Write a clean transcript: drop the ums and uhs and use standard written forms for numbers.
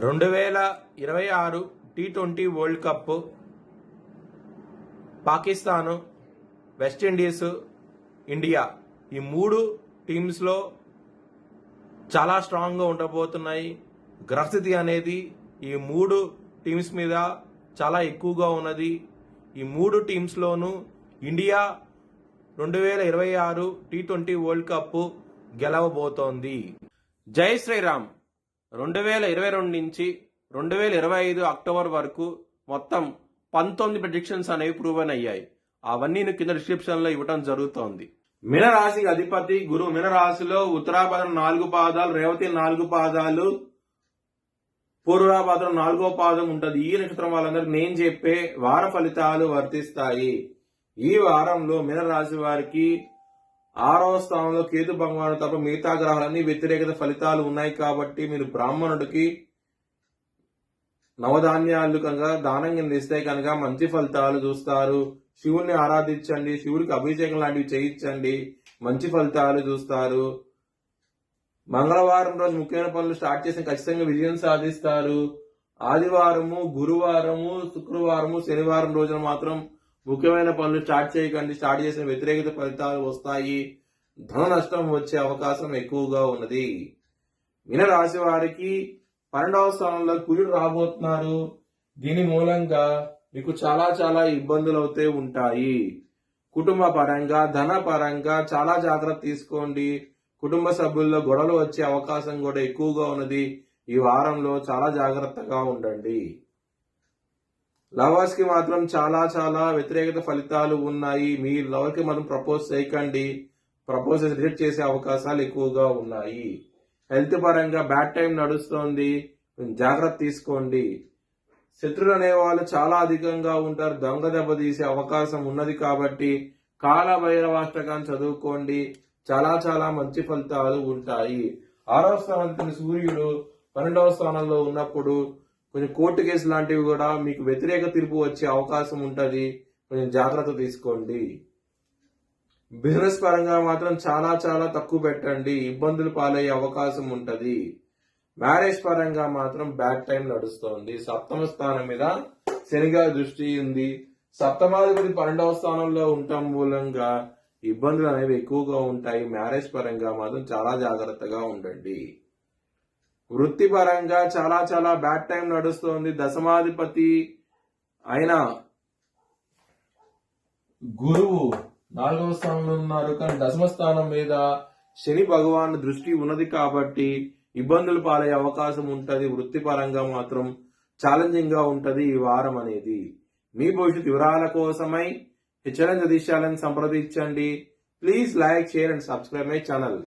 2026 T20 world cup Pakistan, West Indies, India ఈ మూడు టీమ్స్లో చాలా స్ట్రాంగ్గా ఉండబోతున్నాయి. గ్రహస్థితి అనేది ఈ మూడు టీమ్స్ మీద చాలా ఎక్కువగా ఉన్నది. ఈ మూడు టీమ్స్లోనూ ఇండియా 2026 T20 వరల్డ్ కప్ గెలవబోతోంది. జై శ్రీరామ్. 2022 నుంచి 2025 అక్టోబర్ వరకు మొత్తం 19 ప్రెడిక్షన్స్ అనేవి ప్రూవన్ అయ్యాయి. అవన్నీ కింద డిస్క్రిప్షన్ లో ఇవ్వడం జరుగుతోంది. మీనరాశికి అధిపతి గురువు. మీనరాశిలో ఉత్తరాభద్రం 4 పాదాలు, రేవతి 4 పాదాలు, పూర్వాభద్రం 4వ పాదం ఉంటది. ఈ నక్షత్రం వాళ్ళందరికీ నేను చెప్పే వార ఫలితాలు వర్తిస్తాయి. ఈ వారంలో మీనరాశి వారికి 6వ స్థానంలో కేతు భగవానుడు తప్ప మిగతా గ్రహాలన్నీ వ్యతిరేకత ఫలితాలు ఉన్నాయి. కాబట్టి మీరు బ్రాహ్మణుడికి నవధాన్యాలు కనుక దానం కింద ఇస్తే కనుక మంచి ఫలితాలు చూస్తారు. శివుణ్ణి ఆరాధించండి, శివుడికి అభిషేకం లాంటివి చేయించండి, మంచి ఫలితాలు చూస్తారు. మంగళవారం రోజు ముఖ్యమైన పనులు స్టార్ట్ చేసి ఖచ్చితంగా విజయం సాధిస్తారు. ఆదివారము, గురువారము, శుక్రవారము, శనివారం రోజున మాత్రం ముఖ్యమైన పనులు స్టార్ట్ చేయకండి. స్టార్ట్ చేసిన వ్యతిరేకత ఫలితాలు వస్తాయి. ధన నష్టం వచ్చే అవకాశం ఎక్కువగా ఉన్నది. మీనరాశి వారికి 12వ స్థానంలో కుజుడు రాబోతున్నారు. దీని మూలంగా మీకు చాలా చాలా ఇబ్బందులు అవుతూ ఉంటాయి. కుటుంబ పరంగా, ధన పరంగా చాలా జాగ్రత్త తీసుకోండి. కుటుంబ సభ్యుల్లో గొడవలు వచ్చే అవకాశం కూడా ఎక్కువగా ఉన్నది. ఈ వారంలో చాలా జాగ్రత్తగా ఉండండి. లవర్స్ కి మాత్రం చాలా చాలా వ్యతిరేకత ఫలితాలు ఉన్నాయి. మీ లవర్ కి మాత్రం ప్రపోజ్ చేయకండి. ప్రపోజల్స్ రిజెక్ట్ చేసే అవకాశాలు ఎక్కువగా ఉన్నాయి. హెల్త్ పరంగా బ్యాడ్ టైం నడుస్తోంది, జాగ్రత్త తీసుకోండి. శత్రులు అనేవాళ్ళు చాలా అధికంగా ఉంటారు. దొంగ దెబ్బ తీసే అవకాశం ఉన్నది. కాబట్టి కాలభైరవాష్టకాన్ని చదువుకోండి. చాలా చాలా మంచి ఫలితాలు ఉంటాయి. 6వ స్థానంలో సూర్యుడు 12వ స్థానంలో ఉన్నప్పుడు కొంచెం కోర్టు కేసు లాంటివి కూడా మీకు వ్యతిరేక తీర్పు వచ్చే అవకాశం ఉంటుంది. కొంచెం జాగ్రత్త తీసుకోండి. బిజినెస్ పరంగా మాత్రం చాలా చాలా తక్కువ పెట్టండి, ఇబ్బందులు పాలయ్యే అవకాశం ఉంటది. మ్యారేజ్ పరంగా మాత్రం బ్యాడ్ టైం నడుస్తోంది. 7వ స్థానం మీద శనిగా దృష్టి ఉంది. సప్తమాధిపతి 12వ స్థానంలో ఉండటం మూలంగా ఇబ్బందులు అనేవి ఎక్కువగా ఉంటాయి. మ్యారేజ్ పరంగా మాత్రం చాలా జాగ్రత్తగా ఉండండి. వృత్తి పరంగా చాలా చాలా బ్యాడ్ టైం నడుస్తోంది. దశమాధిపతి అయిన గురువు 4వ స్థానంలో ఉన్నారు. కానీ 10వ స్థానం మీద శని భగవాన్ దృష్టి ఉన్నది. కాబట్టి ఇబ్బందులు పాలయ్యే అవకాశం ఉంటది. వృత్తి పరంగా మాత్రం ఛాలెంజింగ్ గా ఉంటది ఈ వారం అనేది. మీ భవిష్యత్ వివరాల కోసమై హెచ్చరిక దిశాలను సంప్రదించండి. Please like, share and subscribe my channel.